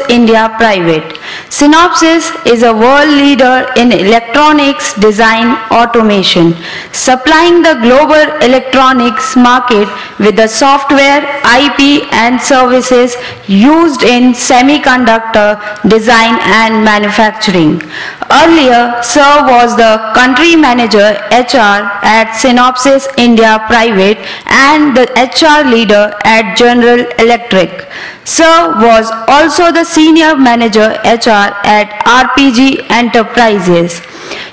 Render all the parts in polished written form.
India Private. Synopsys is a world leader in electronics design automation, supplying the global electronics market with the software, IP and services used in semiconductor design and manufacturing. Earlier, Sir was the country manager HR at Synopsys India Private and the HR leader at General Electric. Sir was also the senior manager HR at RPG Enterprises.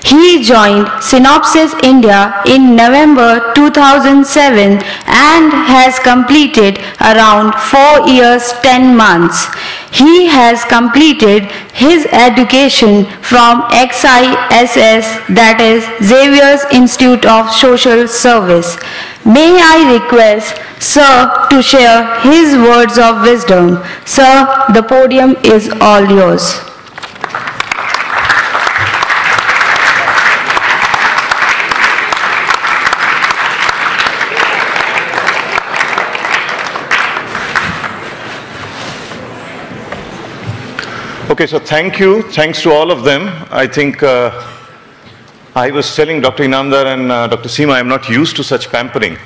He joined Synopsys India in November 2007 and has completed around 4 years 10 months. He has completed his education from XISS, that is Xavier's Institute of Social Service. May I request Sir to share his words of wisdom. Sir, the podium is all yours. Okay, so thank you. Thanks to all of them. I think I was telling Dr. Inamdar and Dr. Seema, I'm not used to such pampering.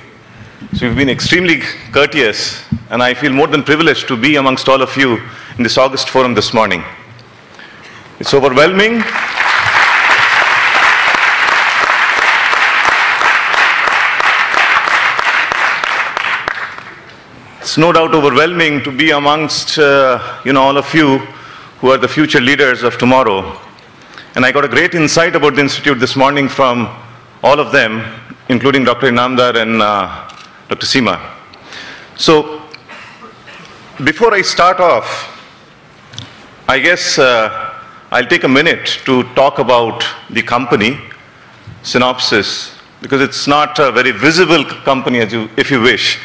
So you've been extremely courteous, and I feel more than privileged to be amongst all of you in this August forum this morning. It's overwhelming. It's no doubt overwhelming to be amongst all of you who are the future leaders of tomorrow. And I got a great insight about the Institute this morning from all of them, including Dr. Inamdar and Dr. Seema. So, before I start off, I guess I'll take a minute to talk about the company, Synopsys, because it's not a very visible company, if you wish.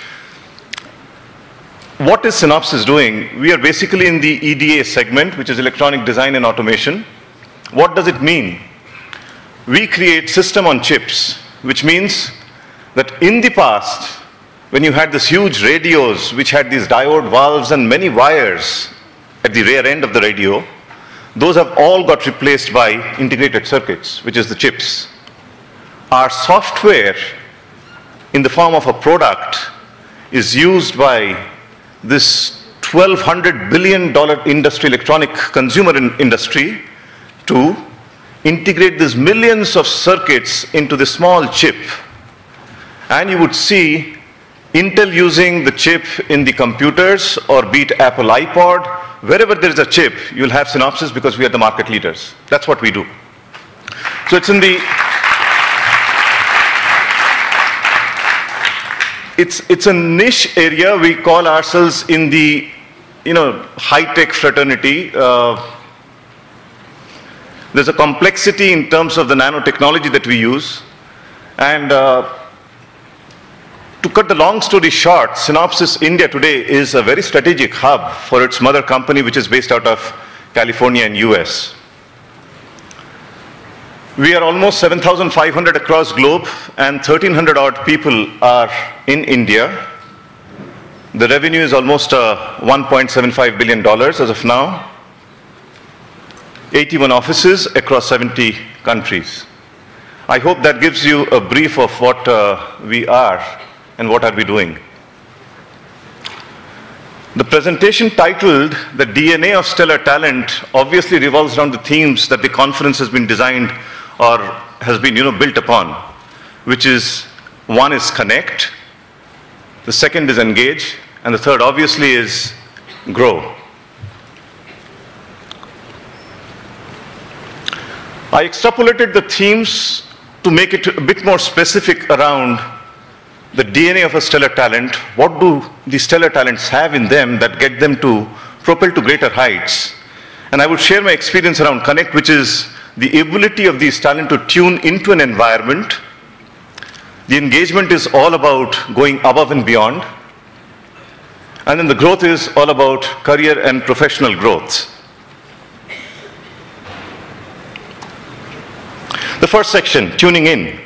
What is Synopsys doing? We are basically in the EDA segment, which is electronic design and automation. What does it mean? We create system on chips, which means that in the past, when you had these huge radios, which had these diode valves and many wires at the rear end of the radio, those have all got replaced by integrated circuits, which is the chips. Our software, in the form of a product, is used by this $1,200 billion industry, electronic consumer industry, to integrate these millions of circuits into the small chip. And you would see Intel using the chip in the computers, or be it Apple iPod. Wherever there is a chip, you'll have Synopsys because we are the market leaders. That's what we do. So it's in the It's a niche area. We call ourselves in the high-tech fraternity. There's a complexity in terms of the nanotechnology that we use. And to cut the long story short, Synopsys India today is a very strategic hub for its mother company, which is based out of California and US. We are almost 7,500 across globe, and 1,300 odd people are in India. The revenue is almost $1.75 billion as of now. 81 offices across 70 countries. I hope that gives you a brief of what we are and what are we doing. The presentation titled "The DNA of Stellar Talent" obviously revolves around the themes that the conference has been designed or has been built upon, which is, one is connect, the second is engage, and the third obviously is grow. I extrapolated the themes to make it a bit more specific around the DNA of a stellar talent. What do the stellar talents have in them that get them to propel to greater heights? And I would share my experience around connect, which is the ability of these talent to tune into an environment. The engagement is all about going above and beyond. And then the growth is all about career and professional growth. The first section, tuning in.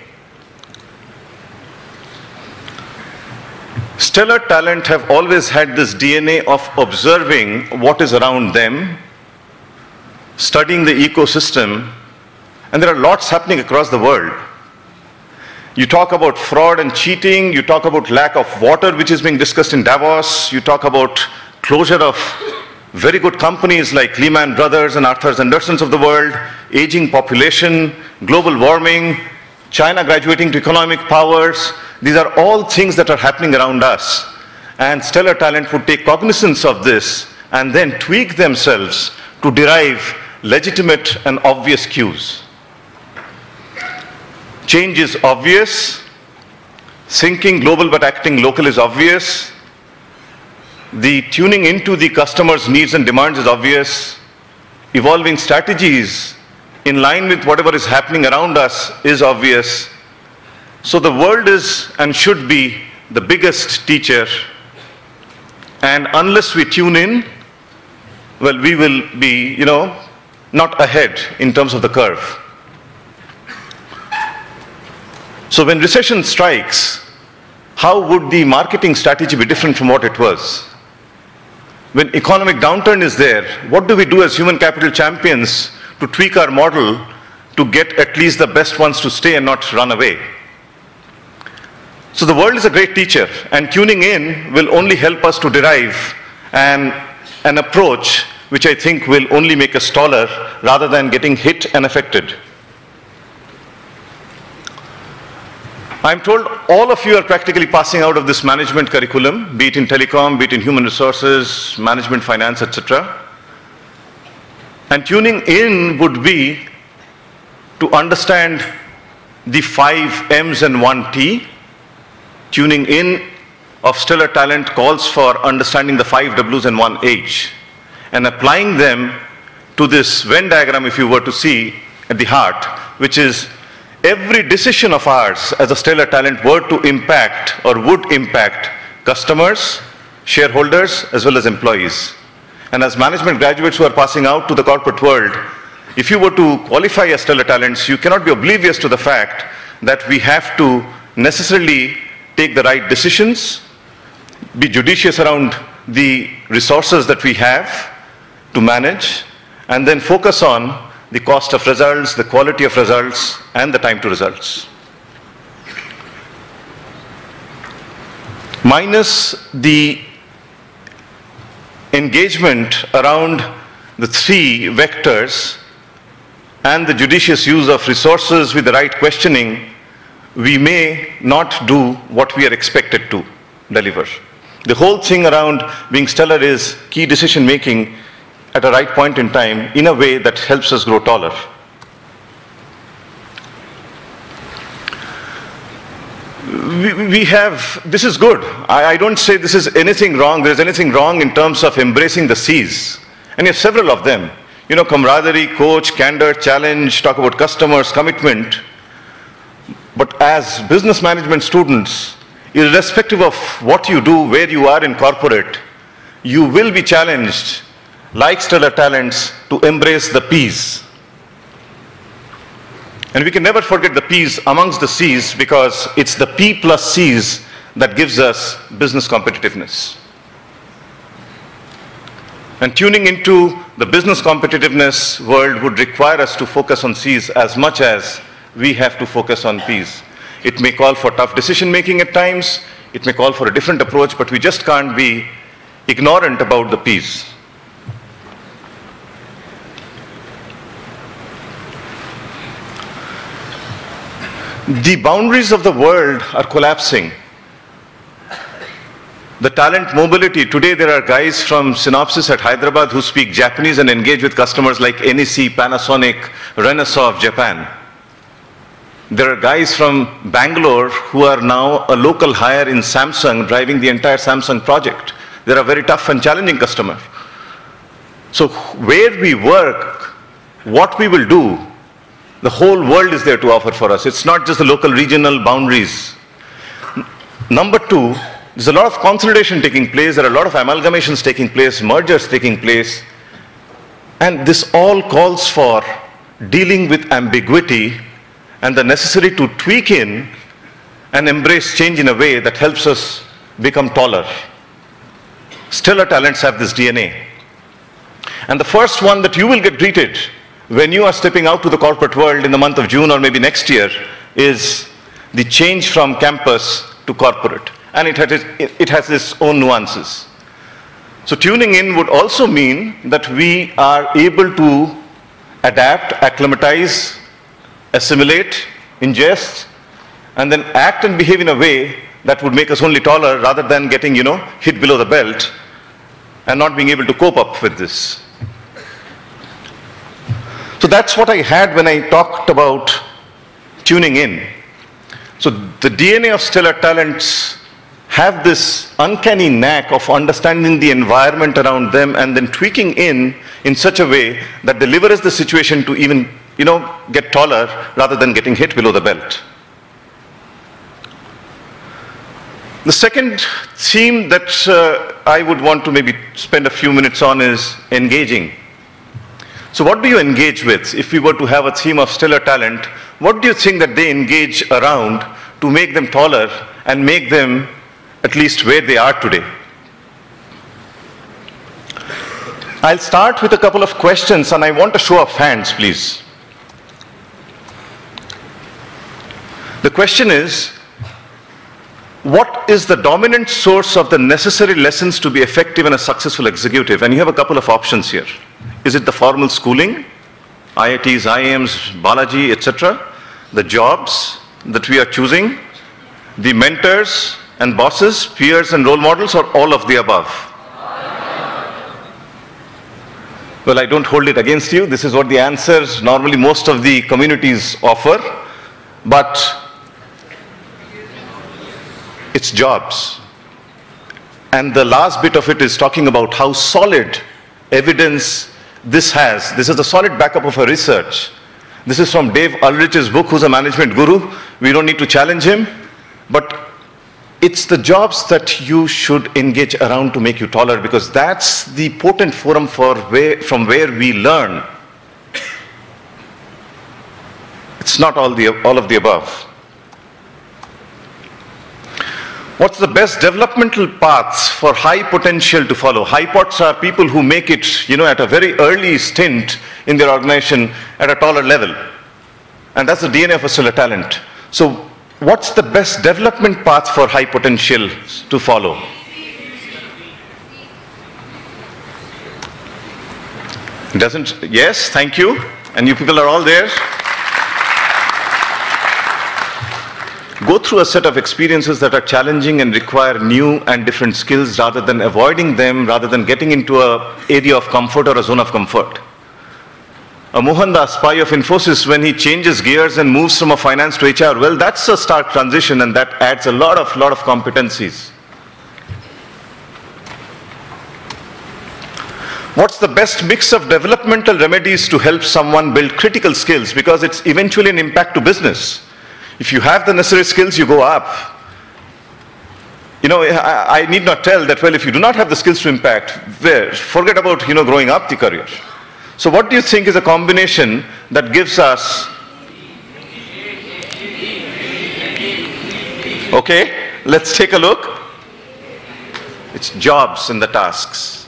Stellar talent have always had this DNA of observing what is around them, studying the ecosystem, and there are lots happening across the world. You talk about fraud and cheating, you talk about lack of water, which is being discussed in Davos, you talk about closure of very good companies like Lehman Brothers and Arthur Andersons of the world, aging population, global warming, China graduating to economic powers. These are all things that are happening around us. And stellar talent would take cognizance of this and then tweak themselves to derive legitimate and obvious cues. Change is obvious. Thinking global but acting local is obvious. The tuning into the customer's needs and demands is obvious. Evolving strategies in line with whatever is happening around us is obvious. So the world is and should be the biggest teacher. And unless we tune in, well, we will be, not ahead in terms of the curve. So when recession strikes, how would the marketing strategy be different from what it was? When economic downturn is there, what do we do as human capital champions to tweak our model to get at least the best ones to stay and not run away? So the world is a great teacher, and tuning in will only help us to derive an approach which I think will only make us taller rather than getting hit and affected. I'm told all of you are practically passing out of this management curriculum, be it in telecom, be it in human resources, management, finance, etc. And tuning in would be to understand the 5 M's and 1 T. Tuning in of stellar talent calls for understanding the 5 W's and 1 H and applying them to this Venn diagram, if you were to see at the heart, which is every decision of ours as a stellar talent were to impact or would impact customers, shareholders, as well as employees. And as management graduates who are passing out to the corporate world, if you were to qualify as stellar talents, you cannot be oblivious to the fact that we have to necessarily take the right decisions, be judicious around the resources that we have to manage, and then focus on the cost of results, the quality of results, and the time to results. Minus the engagement around the 3 vectors and the judicious use of resources with the right questioning, we may not do what we are expected to deliver. The whole thing around being stellar is key decision making at a right point in time in a way that helps us grow taller. This is good. I don't say this is anything wrong. There's anything wrong in terms of embracing the C's. And you have several of them. Camaraderie, coach, candor, challenge, talk about customers, commitment. But as business management students, irrespective of what you do, where you are in corporate, you will be challenged, like stellar talents, to embrace the P's. And we can never forget the P's amongst the C's, because it's the P plus C's that gives us business competitiveness. And tuning into the business competitiveness world would require us to focus on C's as much as we have to focus on P's. It may call for tough decision making at times, it may call for a different approach, but we just can't be ignorant about the P's. The boundaries of the world are collapsing. The talent mobility, today there are guys from Synopsys at Hyderabad who speak Japanese and engage with customers like NEC, Panasonic, Renesas of Japan. There are guys from Bangalore who are now a local hire in Samsung, driving the entire Samsung project. They're a very tough and challenging customer. So where we work, what we will do, the whole world is there to offer for us. It's not just the local regional boundaries. Number 2, there's a lot of consolidation taking place, there are a lot of amalgamations taking place, mergers taking place, and this all calls for dealing with ambiguity and the necessity to tweak in and embrace change in a way that helps us become taller. Stellar talents have this DNA. And the first one that you will get greeted when you are stepping out to the corporate world in the month of June or maybe next year is the change from campus to corporate. And it has its own nuances. So tuning in would also mean that we are able to adapt, acclimatize, assimilate, ingest, and then act and behave in a way that would make us only taller rather than getting, hit below the belt and not being able to cope up with this. So that's what I had when I talked about tuning in. So the DNA of stellar talents have this uncanny knack of understanding the environment around them and then tweaking in such a way that delivers the situation to even, get taller rather than getting hit below the belt. The second theme that I would want to maybe spend a few minutes on is engaging. So what do you engage with? If we were to have a theme of stellar talent, what do you think that they engage around to make them taller and make them at least where they are today? I'll start with a couple of questions and I want a show of hands, please. The question is, what is the dominant source of the necessary lessons to be effective and a successful executive? And you have a couple of options here. Is it the formal schooling, IITs, IIMs, Balaji, etc.? The jobs that we are choosing, the mentors and bosses, peers and role models, or all of the above? Well, I don't hold it against you. This is what the answers normally most of the communities offer. But it's jobs. And the last bit of it is talking about how solid evidence this has. This is a solid backup of a research. This is from Dave Ulrich's book, who's a management guru. We don't need to challenge him. But it's the jobs that you should engage around to make you taller, because that's the potent forum from where we learn. It's not all of the above. What's the best developmental paths for high potential to follow? High pots are people who make it, at a very early stint in their organization at a taller level. And that's the DNA of a stellar talent. So what's the best development path for high potential to follow? Yes, thank you. And you people are all there. Go through a set of experiences that are challenging and require new and different skills rather than avoiding them, rather than getting into an area of comfort or a zone of comfort. A Mohandas Pai of Infosys, when he changes gears and moves from a finance to HR, well, that's a stark transition, and that adds a lot of competencies. What's the best mix of developmental remedies to help someone build critical skills? Because it's eventually an impact to business. If you have the necessary skills, you go up. I need not tell that, well, if you do not have the skills to impact, forget about, growing up the career. So what do you think is a combination that gives us? Okay, let's take a look. It's jobs and the tasks.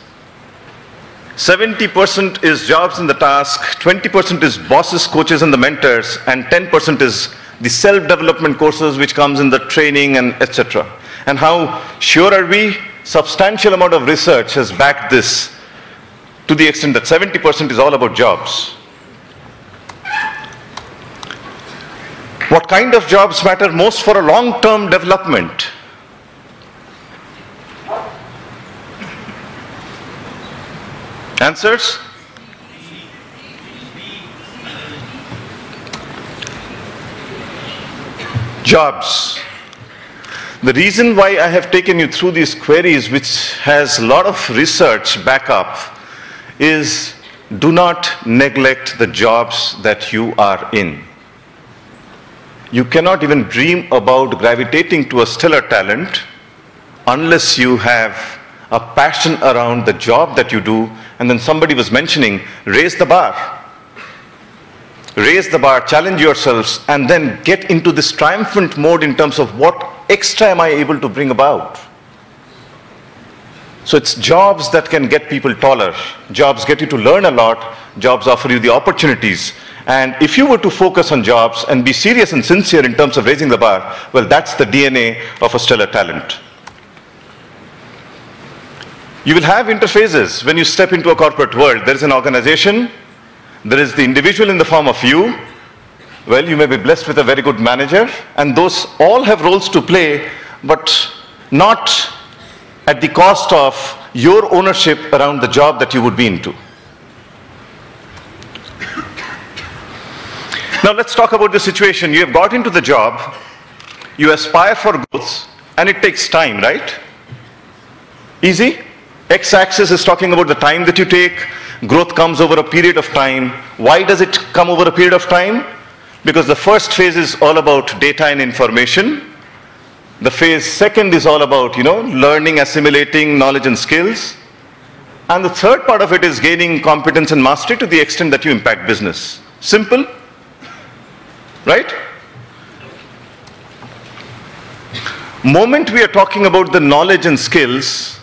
70% is jobs and the task, 20% is bosses, coaches, and the mentors, and 10% is the self-development courses which comes in the training and etc. And how sure are we? Substantial amount of research has backed this to the extent that 70% is all about jobs. What kind of jobs matter most for a long-term development? Answers? Jobs. The reason why I have taken you through these queries, which has a lot of research backup, is do not neglect the jobs that you are in. You cannot even dream about gravitating to a stellar talent unless you have a passion around the job that you do. And then somebody was mentioning, raise the bar. Raise the bar, challenge yourselves, and then get into this triumphant mode in terms of what extra am I able to bring about. So it's jobs that can get people taller. Jobs get you to learn a lot. Jobs offer you the opportunities. And if you were to focus on jobs and be serious and sincere in terms of raising the bar, well, that's the DNA of a stellar talent. You will have interfaces when you step into a corporate world. There is an organization. There is the individual in the form of you. Well, you may be blessed with a very good manager, and those all have roles to play, but not at the cost of your ownership around the job that you would be into. Now let's talk about the situation. You have got into the job, you aspire for growth, and it takes time, right? Easy? X-axis is talking about the time that you take. Growth comes over a period of time. Why does it come over a period of time? Because the first phase is all about data and information. The phase second is all about, learning, assimilating knowledge and skills. And the third part of it is gaining competence and mastery to the extent that you impact business. Simple, right? Moment we are talking about the knowledge and skills,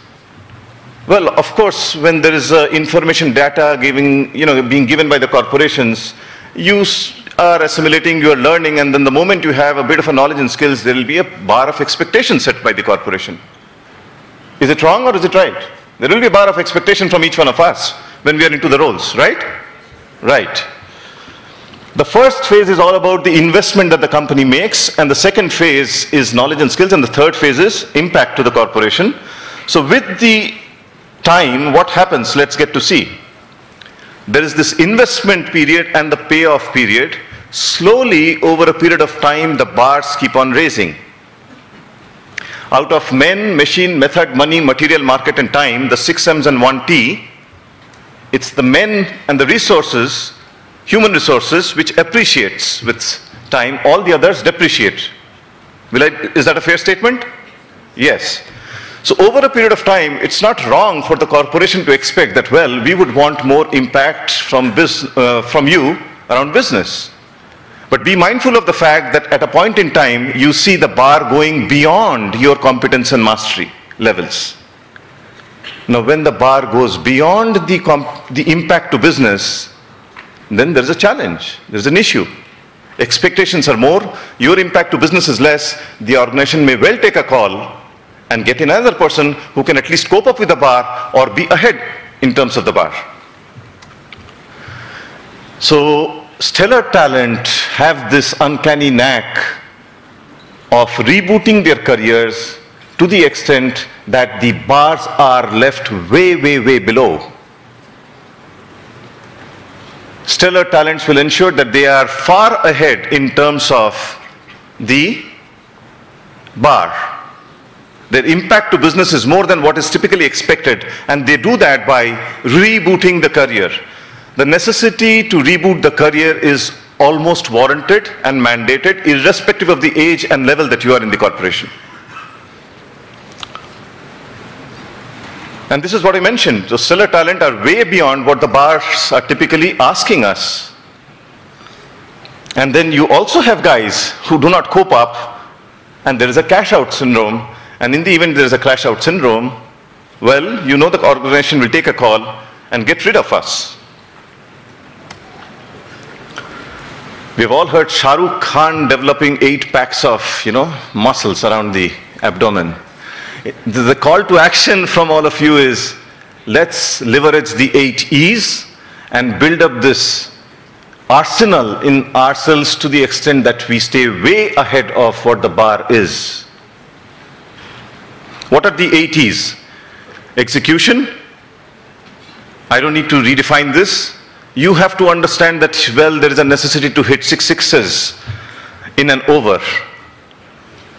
well, of course, when there is information data being given by the corporations, you are assimilating, you are learning, and then the moment you have a bit of a knowledge and skills, there will be a bar of expectation set by the corporation. Is it wrong or is it right? There will be a bar of expectation from each one of us when we are into the roles, right? Right. The first phase is all about the investment that the company makes, and the second phase is knowledge and skills, and the third phase is impact to the corporation. So with the time, what happens? Let's get to see. There is this investment period and the payoff period. Slowly, over a period of time, the bars keep on raising. Out of men, machine, method, money, material, market, and time, the 6 M's and 1 T, it's the men and the resources, human resources, which appreciates with time. All the others depreciate. Is that a fair statement? Yes. So over a period of time, it's not wrong for the corporation to expect that, well, we would want more impact from you around business. But be mindful of the fact that at a point in time, you see the bar going beyond your competence and mastery levels. Now, when the bar goes beyond the impact to business, then there's a challenge, there's an issue. Expectations are more, your impact to business is less, the organization may well take a call and get in another person who can at least cope up with the bar or be ahead in terms of the bar. So stellar talent have this uncanny knack of rebooting their careers to the extent that the bars are left way, way, way below. Stellar talents will ensure that they are far ahead in terms of the bar. Their impact to business is more than what is typically expected, and they do that by rebooting the career. The necessity to reboot the career is almost warranted and mandated, irrespective of the age and level that you are in the corporation. And this is what I mentioned. The stellar talent are way beyond what the bars are typically asking us. And then you also have guys who do not cope up, and there is a cash-out syndrome. And in the event there is a crash-out syndrome, well, the organization will take a call and get rid of us. We've all heard Shah Rukh Khan developing 8 packs of, muscles around the abdomen. The call to action from all of you is, let's leverage the 8 E's and build up this arsenal in ourselves to the extent that we stay way ahead of what the bar is. What are the 8 E's? Execution. I don't need to redefine this. You have to understand that, well, there is a necessity to hit 6 sixes in an over.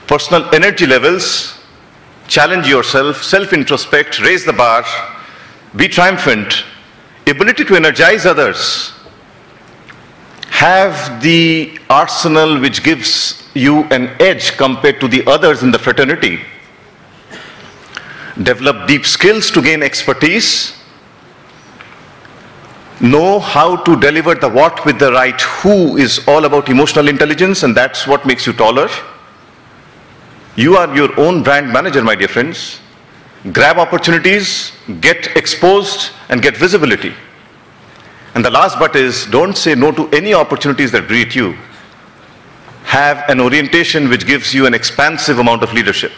Personal energy levels, challenge yourself, self-introspect, raise the bar, be triumphant, ability to energize others, have the arsenal which gives you an edge compared to the others in the fraternity. Develop deep skills to gain expertise. Know how to deliver the what with the right who is all about emotional intelligence, and that's what makes you taller. You are your own brand manager, my dear friends. grab opportunities, get exposed, and get visibility. And the last but is, don't say no to any opportunities that greet you. Have an orientation which gives you an expansive amount of leadership.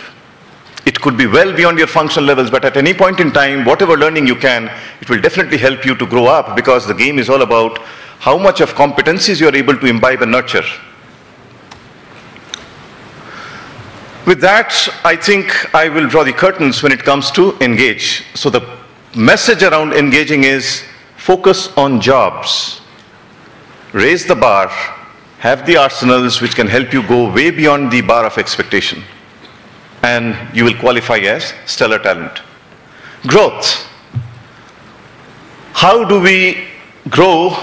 It could be well beyond your functional levels, but at any point in time, whatever learning you can, it will definitely help you to grow up, because the game is all about how much of competencies you are able to imbibe and nurture. With that, I think I will draw the curtains when it comes to engage. So the message around engaging is focus on jobs. Raise the bar, have the arsenals which can help you go way beyond the bar of expectation, and you will qualify as stellar talent. Growth. How do we grow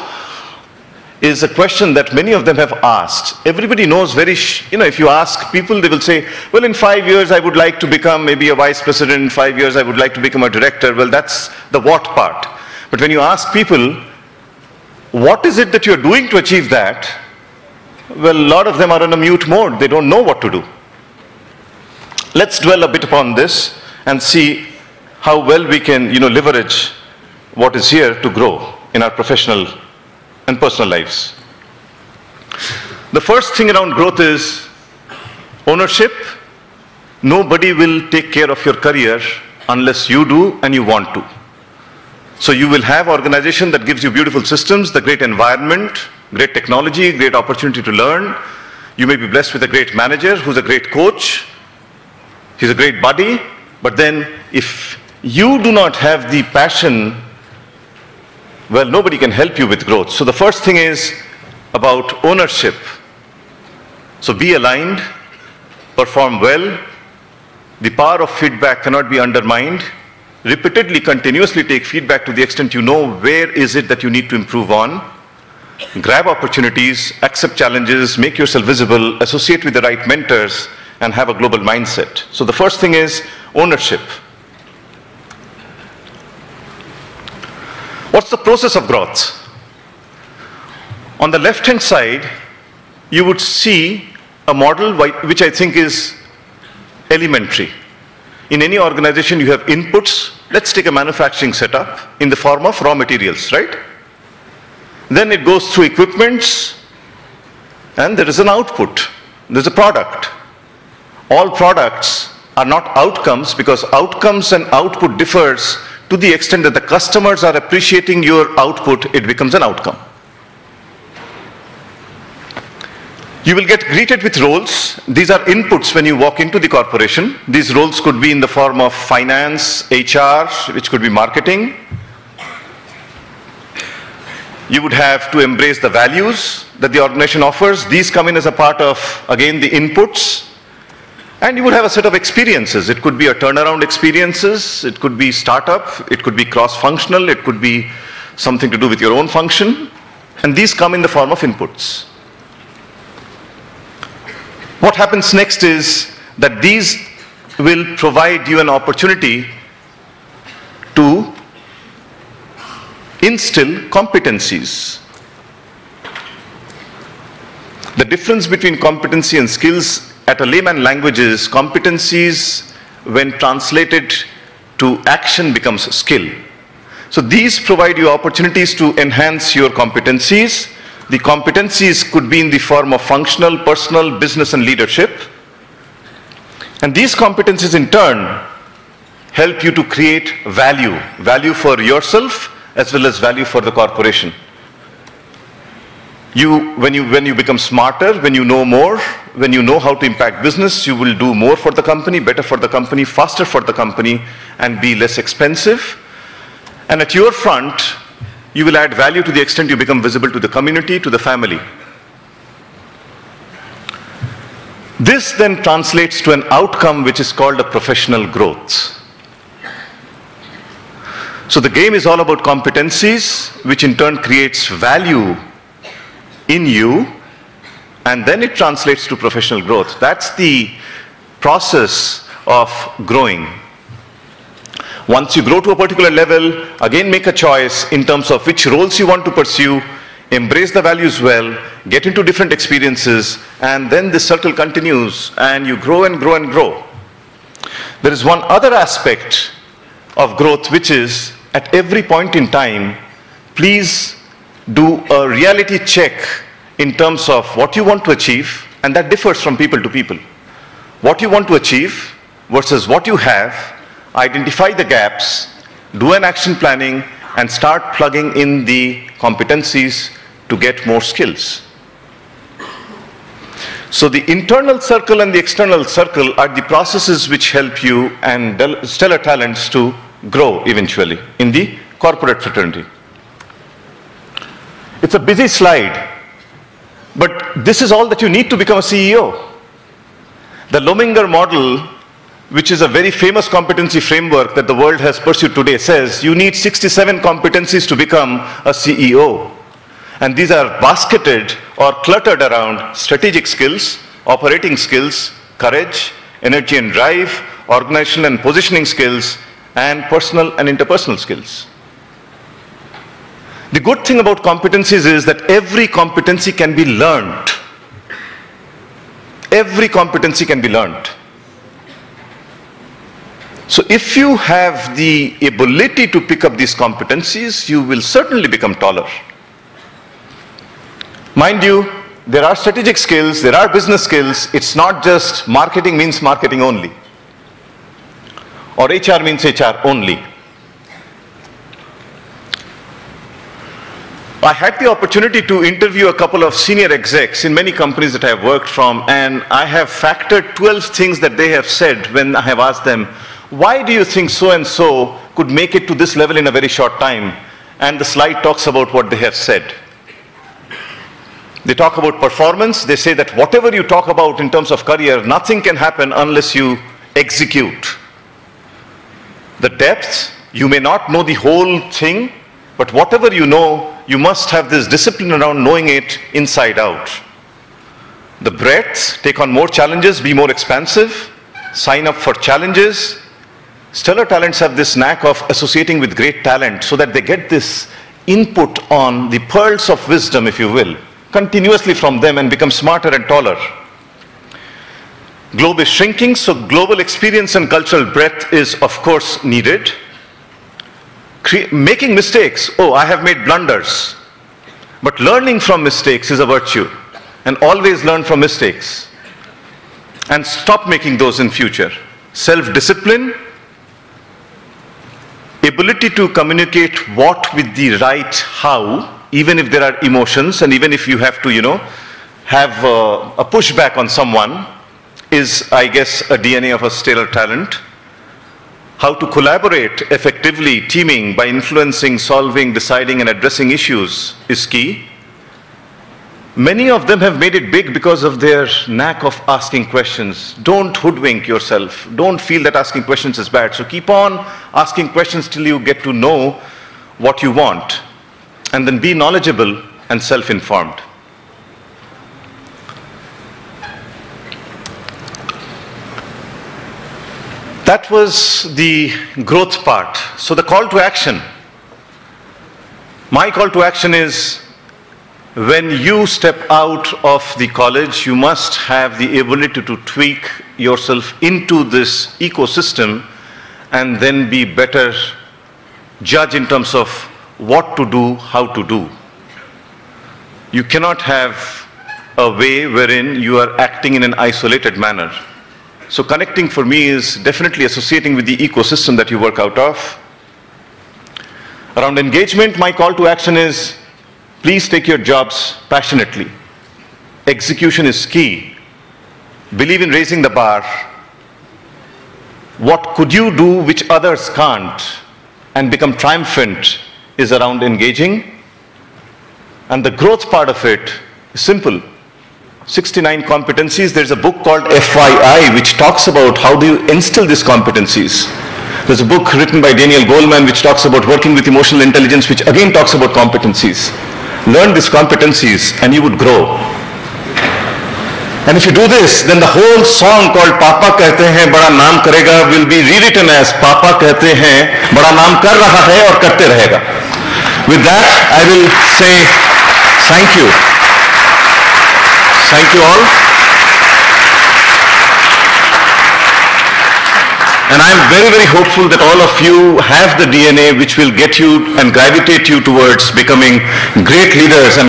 is a question that many of them have asked. Everybody knows if you ask people, they will say, well, in 5 years, I would like to become maybe a vice president. In 5 years, I would like to become a director. Well, that's the what part. But when you ask people, what is it that you're doing to achieve that? Well, a lot of them are in a mute mode. They don't know what to do. Let's dwell a bit upon this and see how well we can, leverage what is here to grow in our professional and personal lives. The first thing around growth is ownership. Nobody will take care of your career unless you do and you want to. So you will have organization that gives you beautiful systems, the great environment, great technology, great opportunity to learn. You may be blessed with a great manager who's a great coach. He's a great buddy. But then if you do not have the passion, well, nobody can help you with growth. So the first thing is about ownership. So be aligned, perform well. The power of feedback cannot be undermined. Repeatedly, continuously take feedback to the extent you know where is it that you need to improve on. Grab opportunities, accept challenges, make yourself visible, associate with the right mentors, and have a global mindset. So the first thing is ownership. What's the process of growth? On the left-hand side, you would see a model which I think is elementary. In any organization, you have inputs. Let's take a manufacturing setup in the form of raw materials, right? Then it goes through equipments, and there is an output. There's a product. All products are not outcomes, because outcomes and output differs to the extent that the customers are appreciating your output, it becomes an outcome. You will get greeted with roles. These are inputs when you walk into the corporation. These roles could be in the form of finance, HR, which could be marketing. You would have to embrace the values that the organization offers. These come in as a part of, again, the inputs. And you would have a set of experiences. It could be a turnaround experiences. It could be startup. It could be cross-functional. It could be something to do with your own function. And these come in the form of inputs. What happens next is that these will provide you an opportunity to instill competencies. The difference between competency and skills at a layman language is competencies, when translated to action, becomes skill. So these provide you opportunities to enhance your competencies. The competencies could be in the form of functional, personal, business, and leadership. And these competencies in turn help you to create value. Value for yourself as well as value for the corporation. When you become smarter, when you know more, when you know how to impact business, you will do more for the company, better for the company, faster for the company, and be less expensive. And at your front, you will add value to the extent you become visible to the community, to the family. This then translates to an outcome which is called a professional growth. So the game is all about competencies, which in turn creates value in you, and then it translates to professional growth. That's the process of growing. Once you grow to a particular level, again make a choice in terms of which roles you want to pursue, embrace the values well, get into different experiences, and then this circle continues and you grow and grow and grow. There is one other aspect of growth, which is at every point in time, please do a reality check in terms of what you want to achieve, and that differs from people to people. What you want to achieve versus what you have, identify the gaps, do an action planning, and start plugging in the competencies to get more skills. So the internal circle and the external circle are the processes which help you and stellar talents to grow eventually in the corporate fraternity. It's a busy slide, but this is all that you need to become a CEO. The Lominger model, which is a very famous competency framework that the world has pursued today, says you need 67 competencies to become a CEO. And these are basketed or cluttered around strategic skills, operating skills, courage, energy and drive, organizational and positioning skills, and personal and interpersonal skills. The good thing about competencies is that every competency can be learned. Every competency can be learned. So if you have the ability to pick up these competencies, you will certainly become taller. Mind you, there are strategic skills, there are business skills. It's not just marketing means marketing only, or HR means HR only. I had the opportunity to interview a couple of senior execs in many companies that I have worked from, and I have factored 12 things that they have said when I have asked them, why do you think so-and-so could make it to this level in a very short time? And the slide talks about what they have said. They talk about performance. They say that whatever you talk about in terms of career, nothing can happen unless you execute. The depth, you may not know the whole thing, but whatever you know, you must have this discipline around knowing it inside out. The breadth, take on more challenges, be more expansive, sign up for challenges. Stellar talents have this knack of associating with great talent so that they get this input on the pearls of wisdom, if you will, continuously from them and become smarter and taller. Globe is shrinking, so global experience and cultural breadth is, of course, needed. Making mistakes, oh, I have made blunders. But learning from mistakes is a virtue, and always learn from mistakes. And stop making those in future. Self-discipline, ability to communicate what with the right how, even if there are emotions, and even if you have to, have a pushback on someone, is, I guess, a DNA of a stellar talent. How to collaborate effectively, teaming by influencing, solving, deciding, and addressing issues is key. Many of them have made it big because of their knack of asking questions. Don't hoodwink yourself. Don't feel that asking questions is bad. So keep on asking questions till you get to know what you want. And then be knowledgeable and self-informed. That was the growth part. So the call to action. My call to action is, when you step out of the college, you must have the ability to tweak yourself into this ecosystem and then be better judge in terms of what to do, how to do. You cannot have a way wherein you are acting in an isolated manner. So connecting for me is definitely associating with the ecosystem that you work out of. Around engagement, my call to action is, please take your jobs passionately. Execution is key. Believe in raising the bar. What could you do which others can't, and become triumphant, is around engaging. And the growth part of it is simple. 69 competencies. There's a book called FYI, which talks about how do you instill these competencies. There's a book written by Daniel Goleman, which talks about working with emotional intelligence, which again talks about competencies. Learn these competencies and you would grow. And if you do this, then the whole song called Papa Kehte Hain Bada Naam Karega will be rewritten as Papa Kehte Hain Bada Naam Kar Raha Hai Aur Karte Rahega. With that, I will say thank you. Thank you all. And I'm very, very hopeful that all of you have the DNA which will get you and gravitate you towards becoming great leaders and